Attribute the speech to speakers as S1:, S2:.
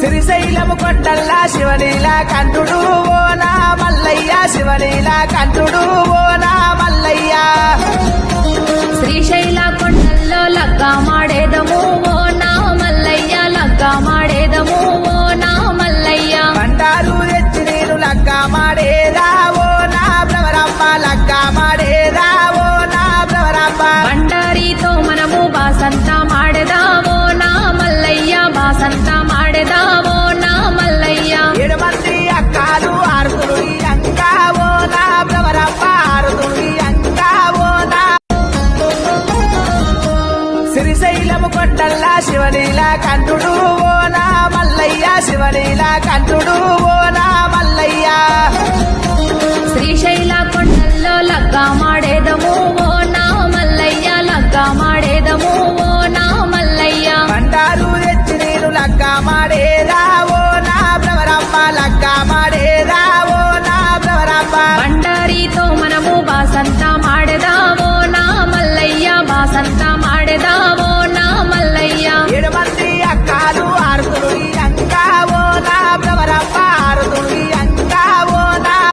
S1: శ్రీశైలము కొండల్లా శివలీలా కంఠుడు ఓ నా మల్లయ్య శివలీలా కంఠుడు ఓ నా మల్లయ్య
S2: శ్రీశైల కొండల్లో లగ్గా మాడేదము ఓ నా మల్లయ్య లగ్గా మాడేదము ఓ నా మల్లయ్య
S1: బండారు తెచ్చి నేను లగ్గా మాడేదా ఓ నా భ్రమరమ్మ లగ్గా మాడేదా ఓ నా భ్రమరమ్మ
S2: బండారితో మనము బాసంత మాడేదావో నా మల్లయ్య బాసంత మాడేదావో నా మల్లయ్య
S1: 7 మంది అక్కాలు ఆరుతులు అంకా ఓ నా భ్రమరమ్మ ఆరుతులు అంకా ఓ నా శ్రీశైలము కొండల్లా శివలీలా కంఠుడు ఓ నా మల్లయ్య శివలీలా కంఠుడు ఓ నా మల్లయ్య
S2: శ్రీశైల కొండల్లో లగ్గా మాడేదము ఓ నా మల్లయ్య లగ్గా మాడేదము ఓ నా మల్లయ్య
S1: బండారు తెచ్చి నేను లగ్గా మాడేదా ఓ నా భ్రమరమ్మ లగ్గా మాడేదా ఓ నా భ్రమరమ్మ